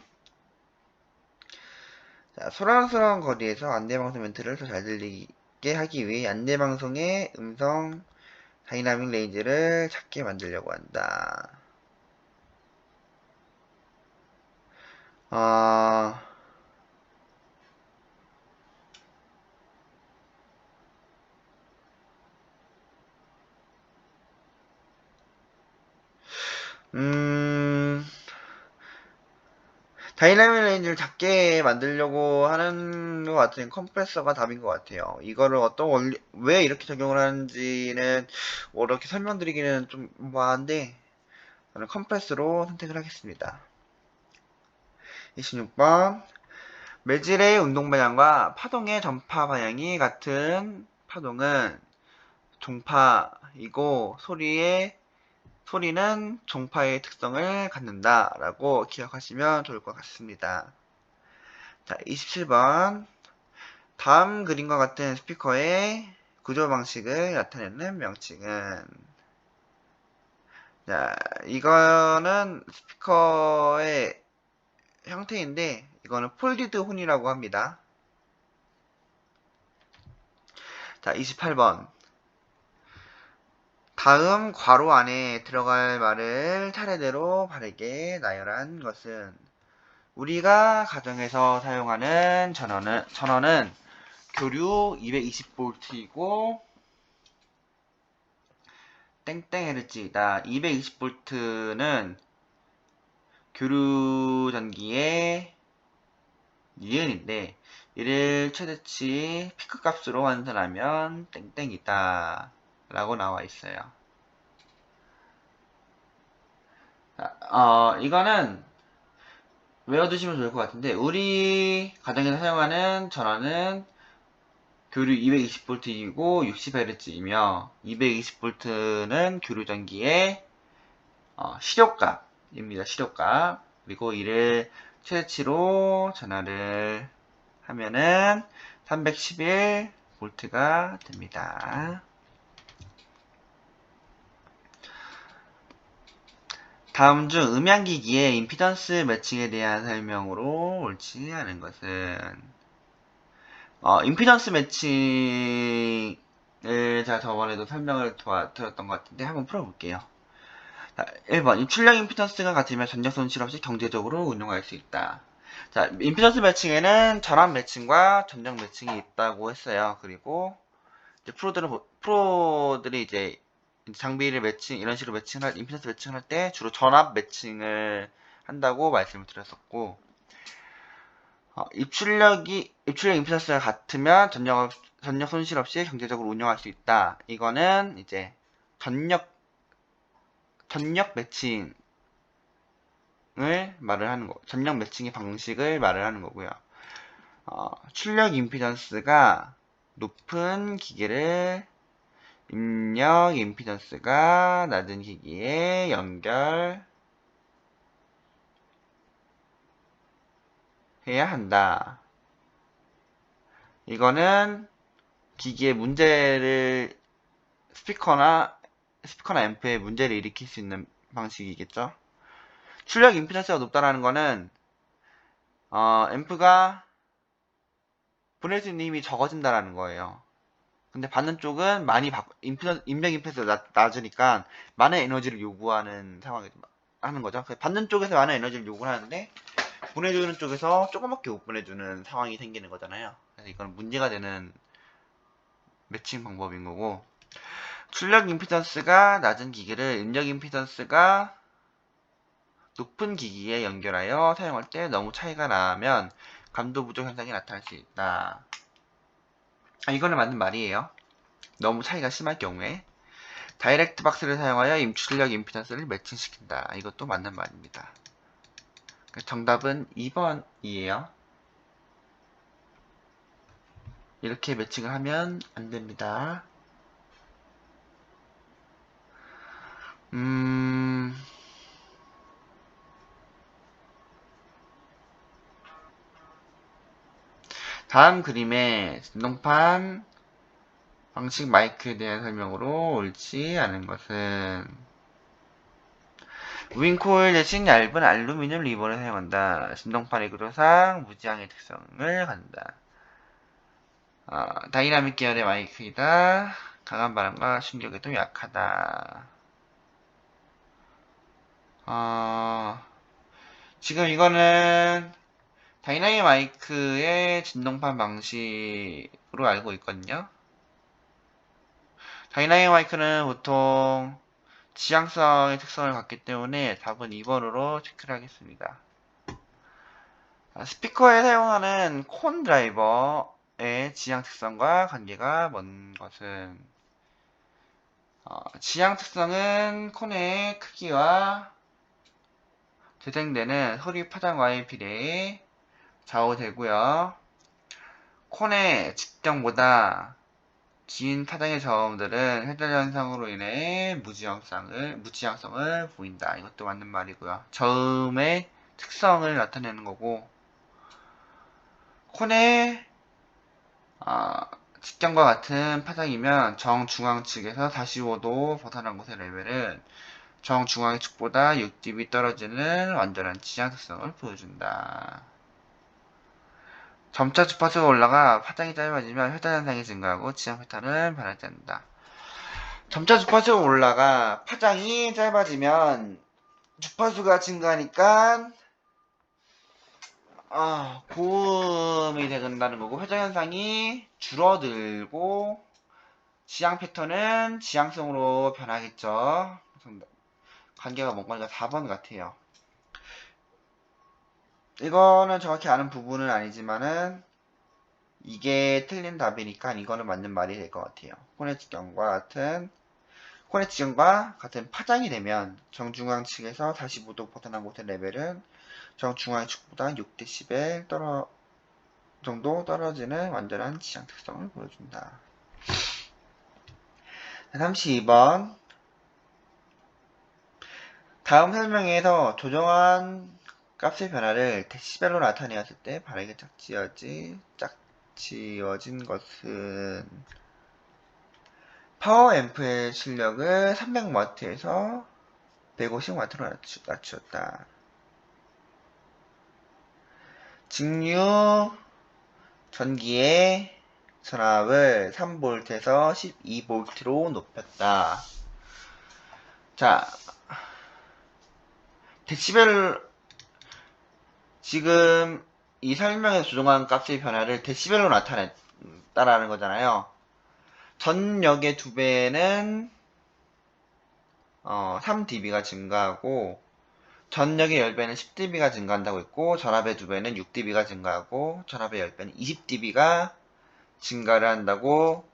S1: 소란스러운 거리에서 안내방송 멘트를 더 잘 들리게 하기 위해 안내방송의 음성 다이나믹 레인지를 작게 만들려고 한다. 다이나믹 레인지를 작게 만들려고 하는 것 같은 컴프레서가 답인 것 같아요. 이거를 왜 이렇게 적용을 하는지는 이렇게 설명드리기는 좀 뭐한데, 저는 컴프레서로 선택을 하겠습니다. 26번. 매질의 운동 방향과 파동의 전파 방향이 같은 파동은 종파이고 소리는 종파의 특성을 갖는다 라고 기억하시면 좋을 것 같습니다. 자, 27번. 다음 그림과 같은 스피커의 구조 방식을 나타내는 명칭은 자, 이거는 스피커의 형태인데 이거는 폴디드 혼이라고 합니다. 자, 28번. 다음 괄호 안에 들어갈 말을 차례대로 바르게 나열한 것은 우리가 가정에서 사용하는 전원은 교류 220V이고 땡땡 헤르츠이다. 220V는 교류 전기의 니은인데 이를 최대치 피크 값으로 환산하면 땡땡이다 라고 나와 있어요. 이거는 외워두시면 좋을 것 같은데 우리 가정에서 사용하는 전원은 교류 220V이고 60Hz이며 220V는 교류 전기의 실효값입니다. 실효값. 그리고 이를 최대치로 전화를 하면은 311V가 됩니다. 다음 중 음향기기의 임피던스 매칭에 대한 설명으로 옳지 않은 것은 임피던스 매칭을 제가 저번에도 설명을 드렸던 것 같은데 한번 풀어볼게요. 자, 1번 입출력 임피던스가 같으면 전력 손실 없이 경제적으로 운용할 수 있다. 자, 임피던스 매칭에는 전압 매칭과 전력 매칭이 있다고 했어요. 그리고 이제 프로들이 이제 장비를 매칭 이런 식으로 임피던스 매칭을 할 때 주로 전압 매칭을 한다고 말씀을 드렸었고 입출력 임피던스가 같으면 전력 손실 없이 경제적으로 운영할 수 있다. 이거는 이제 전력 매칭을 말을 하는 거, 전력 매칭의 방식을 말을 하는 거고요. 출력 임피던스가 높은 기계를 입력 임피던스가 낮은 기기에 연결해야 한다. 이거는 기기의 문제를 스피커나 앰프에 문제를 일으킬 수 있는 방식이겠죠. 출력 임피던스가 높다라는 거는 앰프가 보낼 수 있는 힘이 적어진다라는 거예요. 근데 받는 쪽은 많이 임력 임피던스가 낮으니까 많은 에너지를 요구하는 상황이 하는 거죠. 받는 쪽에서 많은 에너지를 요구를 하는데 보내주는 쪽에서 조금밖에 못 보내주는 상황이 생기는 거잖아요. 그래서 이건 문제가 되는 매칭 방법인 거고, 출력 임피던스가 낮은 기기를 입력 임피던스가 높은 기기에 연결하여 사용할 때 너무 차이가 나면 감도 부족 현상이 나타날 수 있다. 이거는 맞는 말이에요. 너무 차이가 심할 경우에 다이렉트 박스를 사용하여 출력 임피던스를 매칭시킨다. 이것도 맞는 말입니다. 정답은 2번이에요. 이렇게 매칭을 하면 안 됩니다. 다음 그림의 진동판 방식 마이크에 대한 설명으로 옳지 않은 것은 우인코일 대신 얇은 알루미늄 리본을 사용한다. 진동판의 구조상 무지향의 특성을 갖는다. 다이나믹 계열의 마이크이다. 강한 바람과 충격에도 약하다. 지금 이거는 다이나믹 마이크의 진동판 방식으로 알고 있거든요. 다이나믹 마이크는 보통 지향성의 특성을 갖기 때문에 답은 2번으로 체크를 하겠습니다. 스피커에 사용하는 콘 드라이버의 지향 특성과 관계가 먼 것은 지향 특성은 콘의 크기와 재생되는 소리 파장과의 비례에 좌우되고요. 콘의 직경보다 긴 파장의 저음들은 회전 현상으로 인해 무지향성을 보인다. 이것도 맞는 말이고요. 저음의 특성을 나타내는 거고, 콘의 직경과 같은 파장이면 정중앙 측에서 45도 벗어난 곳의 레벨은 정중앙의 축보다 6dB 떨어지는 완전한 지향 특성을 보여준다. 점차 주파수가 올라가 파장이 짧아지면 회전 현상이 증가하고 지향 패턴은 변하지 않는다. 점차 주파수가 올라가 파장이 짧아지면 주파수가 증가하니까 고음이 된다는 거고 회전 현상이 줄어들고 지향 패턴은 지향성으로 변하겠죠. 관계가 뭔가 4번 같아요. 이거는 정확히 아는 부분은 아니지만은 이게 틀린 답이니까 이거는 맞는 말이 될 것 같아요. 코네 지점과 같은 파장이 되면 정중앙 측에서 45도 벗어난 곳의 레벨은 정중앙 측보다 6dB 정도 떨어지는 완전한 지향 특성을 보여준다. 32번. 다음 설명에서 조정한 값의 변화를 데시벨로 나타내었을 때 바르게 짝지어진 것은 파워 앰프의 출력을 300W에서 150W로 낮추었다. 직류 전기의 전압을 3V에서 12V로 높였다. 자, 데시벨, 지금 이 설명에서 조정한 값의 변화를 데시벨로 나타냈다라는 거잖아요. 전력의 2배는 3dB가 증가하고 전력의 10배는 10dB가 증가한다고 했고 전압의 2배는 6dB가 증가하고 전압의 10배는 20dB가 증가를 한다고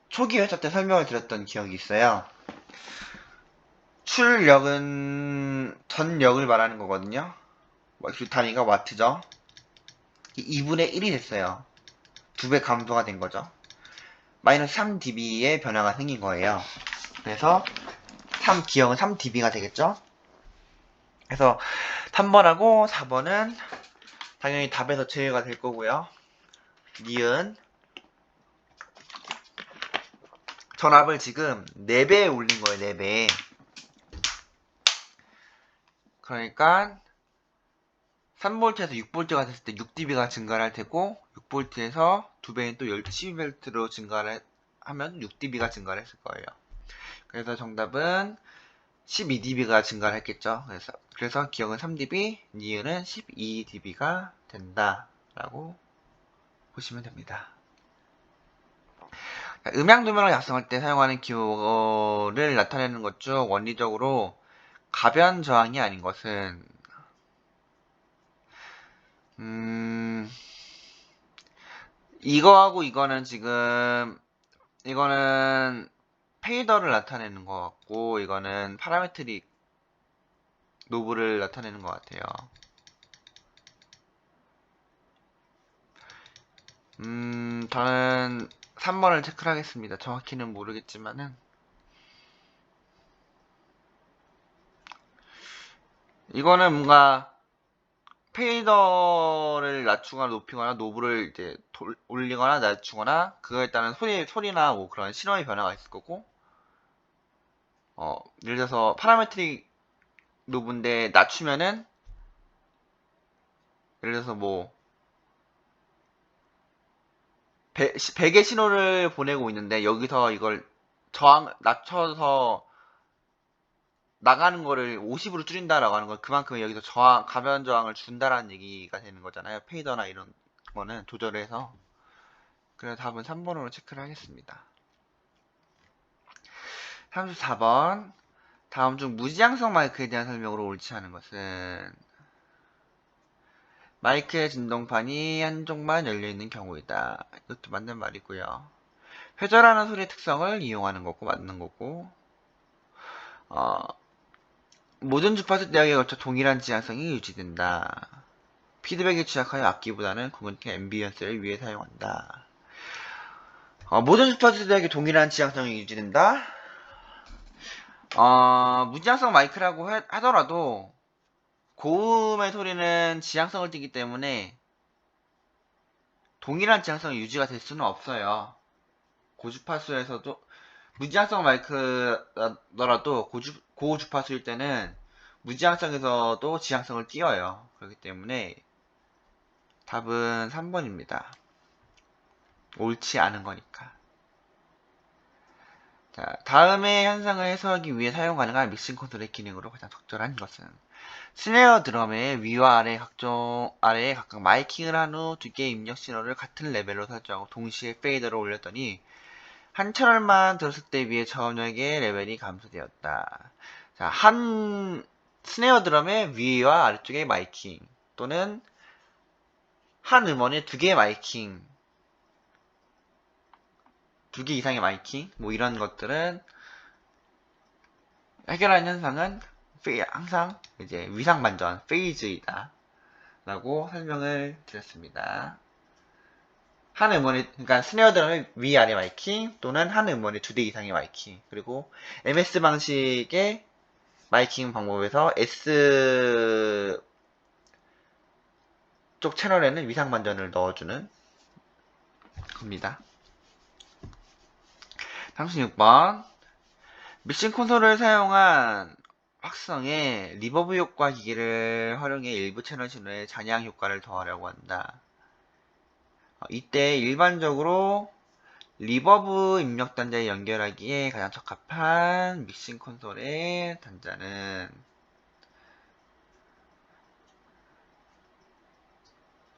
S1: 초기 회차 때 설명을 드렸던 기억이 있어요. 출력은 전력을 말하는 거거든요. 그 단위가 와트죠. 2분의 1이 됐어요. 2배 감소가 된 거죠. 마이너스 3dB의 변화가 생긴 거예요. 그래서 기억은 3dB가 되겠죠. 그래서 3번하고 4번은 당연히 답에서 제외가 될 거고요. 니은 전압을 지금 4배에 올린 거예요. 4배. 그러니까 3V에서 6V가 됐을 때 6dB가 증가를 할 테고 6V에서 2배인 또 12V로 증가를 하면 6dB가 증가를 했을 거예요. 그래서 정답은 12dB가 증가를 했겠죠. 그래서 기억은 3dB, 니은은 12dB가 된다라고 보시면 됩니다. 음향 도면을 작성할 때 사용하는 기호를 나타내는 것 중 원리적으로 가변 저항이 아닌 것은 이거하고 이거는 지금 이거는 페이더를 나타내는 것 같고 이거는 파라메트릭 노브를 나타내는 것 같아요. 저는 3번을 체크를 하겠습니다. 정확히는 모르겠지만은 이거는 뭔가 페이더를 낮추거나 높이거나 노브를 이제 올리거나 낮추거나 그거에 따른 소리나 뭐 그런 신호의 변화가 있을 거고 예를 들어서 파라메트릭 노브인데 낮추면은 예를 들어서 뭐 100의 신호를 보내고 있는데 여기서 이걸 낮춰서 나가는 거를 50으로 줄인다라고 하는 건 그만큼 여기서 가변 저항을 준다라는 얘기가 되는 거잖아요. 페이더나 이런 거는 조절을 해서. 그래서 답은 3번으로 체크를 하겠습니다. 34번. 다음 중 무지향성 마이크에 대한 설명으로 옳지 않은 것은 마이크의 진동판이 한쪽만 열려있는 경우이다. 이것도 맞는 말이고요. 회절하는 소리의 특성을 이용하는 거고 맞는 거고 모든 주파수 대역에 걸쳐 동일한 지향성이 유지된다. 피드백에 취약하여 악기보다는 궁극적 앰비언스를 위해 사용한다. 모든 주파수 대역에 동일한 지향성이 유지된다. 무지향성 마이크라고 하더라도 고음의 소리는 지향성을 띠기 때문에 동일한 지향성이 유지가 될 수는 없어요. 고주파수에서도 무지향성 마이크더라도 고주파수일 때는 무지향성에서도 지향성을 띄어요. 그렇기 때문에 답은 3번입니다. 옳지 않은 거니까. 자, 다음의 현상을 해석하기 위해 사용 가능한 믹싱 컨트롤의 기능으로 가장 적절한 것은 스네어 드럼의 위와 아래에 각각 마이킹을 한 후 두 개의 입력 신호를 같은 레벨로 설정하고 동시에 페이더를 올렸더니 한 채널만 들었을 때 위에 저음역의 레벨이 감소되었다. 자, 한 스네어 드럼의 위와 아래쪽에 마이킹 또는 한 음원에 두 개의 마이킹, 두 개 이상의 마이킹, 뭐 이런 것들은 해결하는 현상은 항상 이제 위상 반전, 페이즈이다 라고 설명을 드렸습니다. 한 음원에, 그러니까 스네어 드럼의 위아래 마이킹 또는 한 음원에 두 대 이상의 마이킹, 그리고 MS 방식의 마이킹 방법에서 S 쪽 채널에는 위상 반전을 넣어주는 겁니다. 36번 믹싱 콘솔을 사용한 확성에 리버브 효과 기기를 활용해 일부 채널 신호에 잔향 효과를 더하려고 한다. 이때 일반적으로 리버브 입력 단자에 연결하기에 가장 적합한 믹싱 콘솔의 단자는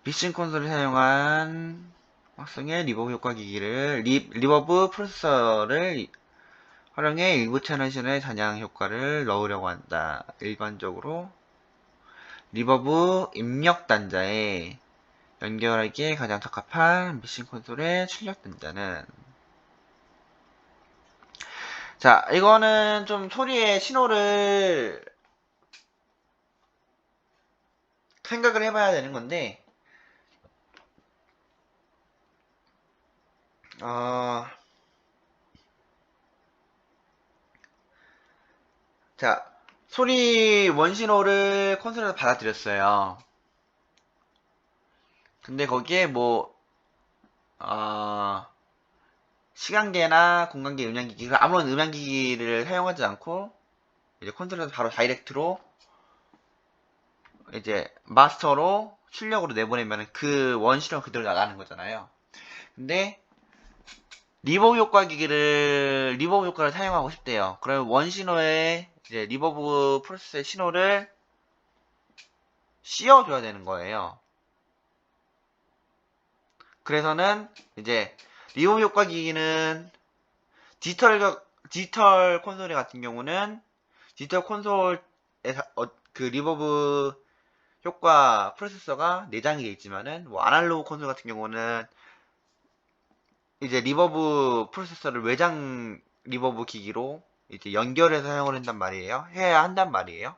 S1: 믹싱 콘솔을 사용한 확성의 리버브 효과 기기를 리버브 프로세서를 활용해 일부 채널 신호에 잔향 효과를 넣으려고 한다. 일반적으로 리버브 입력 단자에 연결하기에 가장 적합한 믹싱 콘솔의 출력 단자는 자, 이거는 좀 소리의 신호를 생각을 해봐야 되는 건데 어, 자, 소리 원신호를 콘솔에서 받아들였어요. 근데 거기에 뭐 시간계나 공간계 음향기기 아무런 음향기기를 사용하지 않고 이제 콘솔에서 바로 다이렉트로 이제 마스터로 출력으로 내보내면 그 원신호 그대로 나가는 거잖아요. 근데 리버브 효과를 사용하고 싶대요. 그러면 원신호에 이제 리버브 프로세스의 신호를 씌워줘야 되는 거예요. 그래서는 이제 리버브 효과 기기는 디지털 콘솔 같은 경우는 디지털 콘솔에 그 리버브 효과 프로세서가 내장이 되어 있지만은 뭐 아날로그 콘솔 같은 경우는 이제 리버브 프로세서를 외장 리버브 기기로 이제 연결해서 사용을 한단 말이에요. 해야 한단 말이에요.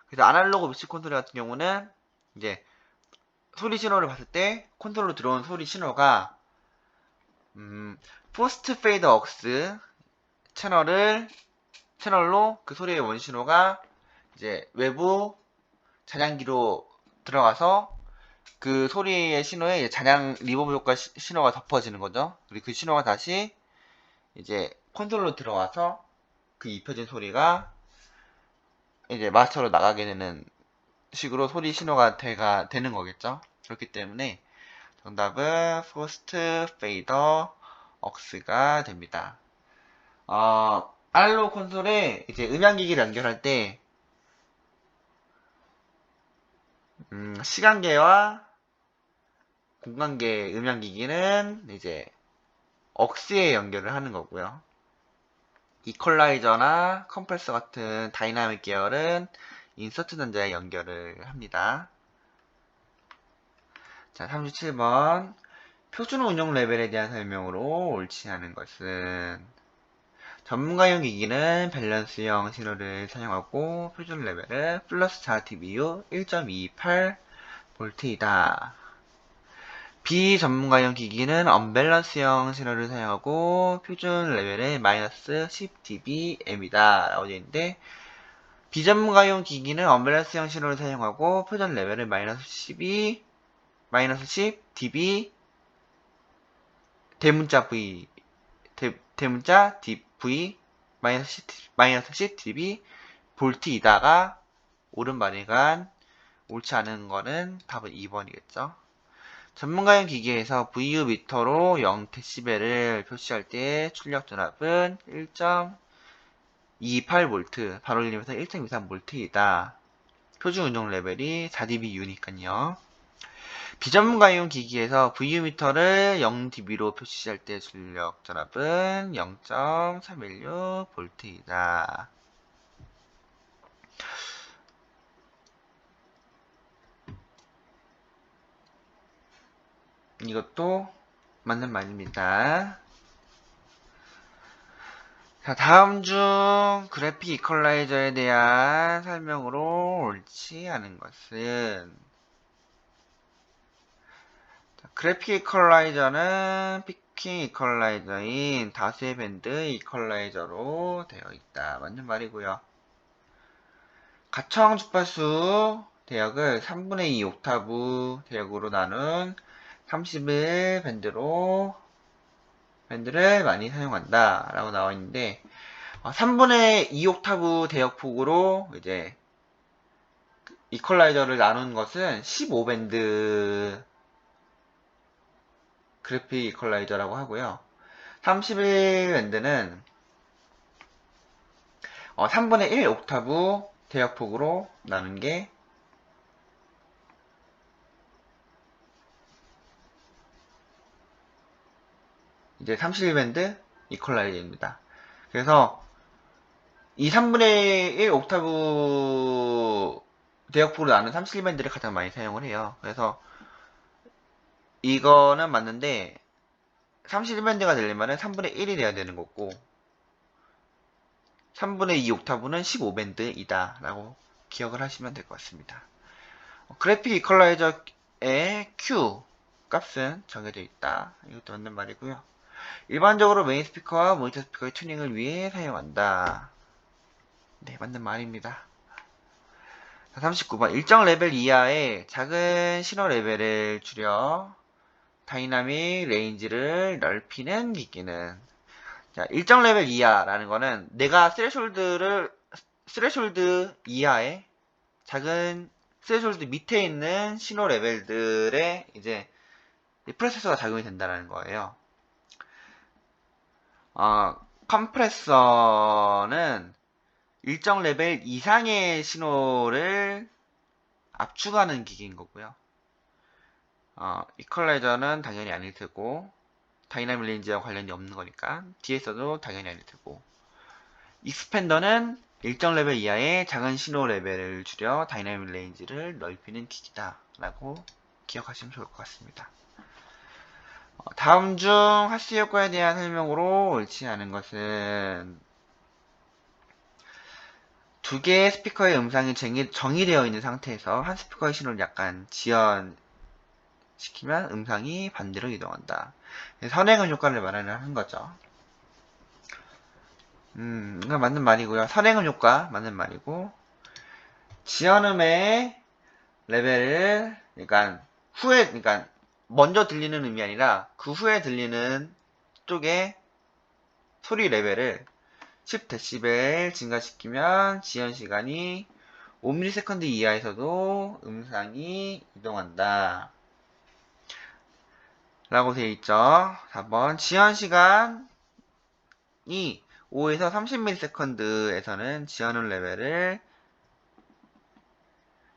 S1: 그래서 아날로그 믹시 콘솔 같은 경우는 이제 소리 신호를 봤을 때 콘솔로 들어온 소리 신호가 포스트 페이드 억스 채널로 그 소리의 원신호가 이제 외부 잔향기로 들어가서 그 소리의 신호에 잔향 리버브 효과 신호가 덮어지는 거죠. 그리고 그 신호가 다시 이제 콘솔로 들어와서 그 입혀진 소리가 이제 마스터로 나가게 되는 식으로 소리 신호가 되는 거겠죠. 그렇기 때문에 정답은 포스트 페이더 억스가 됩니다. 아날로그 콘솔에 이제 음향기기를 연결할 때 시간계와 공간계 음향기기는 이제 억스에 연결을 하는 거고요. 이퀄라이저나 컴프레서 같은 다이나믹 계열은 인서트 단자에 연결을 합니다. 자, 37번. 표준 운용 레벨에 대한 설명으로 옳지 않은 것은 전문가용 기기는 밸런스형 신호를 사용하고 표준 레벨은 플러스 4dBu 1.28V이다. 비전문가용 기기는 언밸런스형 신호를 사용하고 표준 레벨은 마이너스 10dBm이다. 라고 되어 있는데 비전문가용 기기는 언밸런스형 신호를 사용하고 표준 레벨은 마이너스 10dB 대문자 V 대문자 dV 마이너스 10dB 볼트이다가 옳은 말이간 옳지 않은 거는 답은 2번이겠죠. 전문가용 기기에서 VU 미터로 0dB를 표시할 때 출력 전압은 1.28V 반올림에서 1.23V이다. 표준 운용 레벨이 4dBU니까요. 비전문가용 기기에서 VU미터를 0dB로 표시할 때 출력 전압은 0.316V이다. 이것도 맞는 말입니다. 자, 다음 중 그래픽 이퀄라이저에 대한 설명으로 옳지 않은 것은, 자, 그래픽 이퀄라이저는 피킹 이퀄라이저인 다수의 밴드 이퀄라이저로 되어 있다. 맞는 말이고요. 가청 주파수 대역을 3분의 2 옥타브 대역으로 나눈 31 밴드를 많이 사용한다 라고 나와 있는데, 3분의 2 옥타브 대역폭으로 이제 이퀄라이저를 나눈 것은 15밴드 그래픽 이퀄라이저라고 하고요. 31밴드는 3분의 1 옥타브 대역폭으로 나눈 게 이제 31밴드 이퀄라이저입니다. 그래서 이 3분의 1 옥타브 대역폭으로 나눈 31밴드를 가장 많이 사용을 해요. 그래서 이거는 맞는데 31밴드가 되려면 3분의 1이 돼야 되는 거고 3분의 2 옥타브는 15밴드이다 라고 기억을 하시면 될 것 같습니다. 그래픽 이퀄라이저의 Q 값은 정해져 있다. 이것도 맞는 말이고요. 일반적으로 메인 스피커와 모니터 스피커의 튜닝을 위해 사용한다. 네, 맞는 말입니다. 39번. 일정 레벨 이하의 작은 신호 레벨을 줄여 다이나믹 레인지를 넓히는 기기는, 자, 일정 레벨 이하라는 거는 내가 스레숄드 이하의 작은 스레숄드 밑에 있는 신호 레벨들의 이제 프로세서가 작용이 된다는 거예요. 컴프레서는 일정 레벨 이상의 신호를 압축하는 기기인 거고요. 이퀄라이저는 당연히 아닐 테고, 다이나믹 레인지와 관련이 없는 거니까 뒤에서도 당연히 아닐 테고, 익스펜더는 일정 레벨 이하의 작은 신호 레벨을 줄여 다이나믹 레인지를 넓히는 기기다 라고 기억하시면 좋을 것 같습니다. 다음 중 하스 효과에 대한 설명으로 옳지 않은 것은, 두 개의 스피커의 음상이 정의되어 있는 상태에서 한 스피커의 신호를 약간 지연시키면 음상이 반대로 이동한다. 선행음 효과를 말하는 거죠. 이거 맞는 말이고요. 선행음 효과 맞는 말이고, 지연음의 레벨을, 그러니까 먼저 들리는 음이 아니라 그 후에 들리는 쪽의 소리 레벨을 10dB 증가시키면 지연 시간이 5ms 이하에서도 음상이 이동한다 라고 되어 있죠. 4번 지연 시간이 5에서 30ms에서는 지연음 레벨을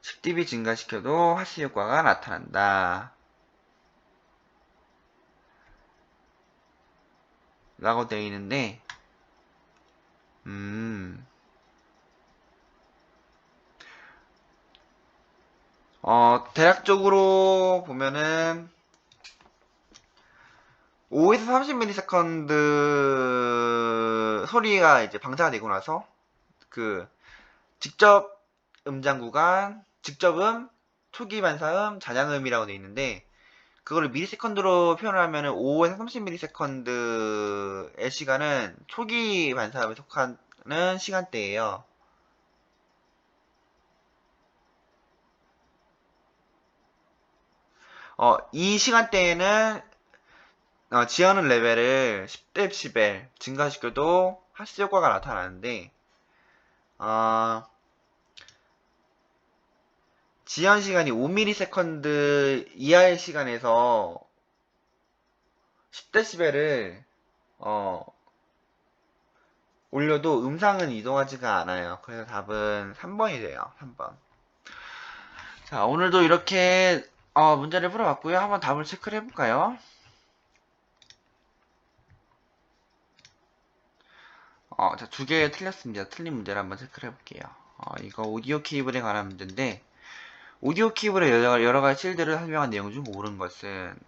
S1: 10dB 증가시켜도 하스 효과가 나타난다 라고 되어 있는데, 대략적으로 보면은 5에서 30ms 소리가 이제 방사가 되고 나서 그 직접 음장 구간, 직접음, 초기 반사음, 잔향음이라고 되어 있는데, 그거를 미리세컨드로 표현하면 5에서 30ms의 시간은 초기 반사음에 속하는 시간대예요. 이 시간대에는 지연음 레벨을 10dB 증가시켜도 하스 효과가 나타나는데, 지연 시간이 5ms 이하의 시간에서 10dB를 올려도 음상은 이동하지가 않아요. 그래서 답은 3번이 돼요. 3번. 자, 오늘도 이렇게 문제를 풀어봤고요. 한번 답을 체크를 해볼까요? 자, 두 개 틀렸습니다. 틀린 문제를 한번 체크를 해볼게요. 이거 오디오 케이블에 관한 문제인데, 오디오 케이블의 여러 가지 실드를 설명한 내용 중 옳은 것은,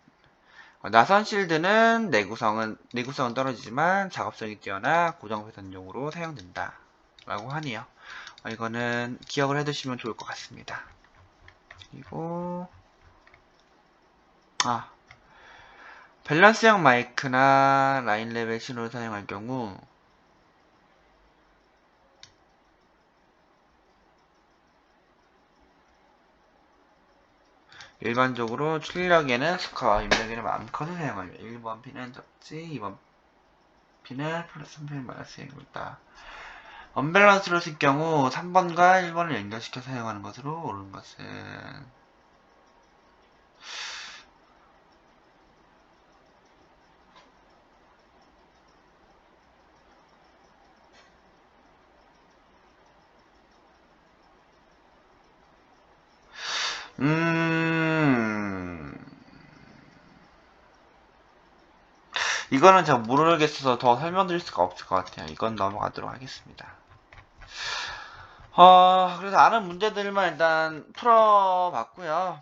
S1: 나선 실드는 내구성은 떨어지지만 작업성이 뛰어나 고정 회선용으로 사용된다. 라고 하네요. 이거는 기억을 해두시면 좋을 것 같습니다. 그리고, 밸런스형 마이크나 라인 레벨 신호를 사용할 경우, 일반적으로 출력에는 스커, 입력에는 암컷을 사용하며 1번 P는 적지, 2번 P는 플러스 3P 마이너스 1이다. 언밸런스로 쓸 경우 3번과 1번을 연결시켜 사용하는 것으로 옳은 것은 이거는 제가 모르겠어서 더 설명드릴 수가 없을 것 같아요. 이건 넘어가도록 하겠습니다. 그래서 아는 문제들만 일단 풀어봤고요.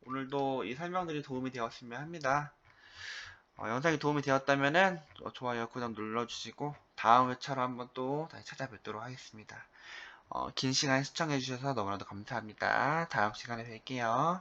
S1: 오늘도 이 설명들이 도움이 되었으면 합니다. 영상이 도움이 되었다면은 좋아요, 구독 눌러주시고 다음 회차로 한번 또 다시 찾아뵙도록 하겠습니다. 긴 시간 시청해주셔서 너무나도 감사합니다. 다음 시간에 뵐게요.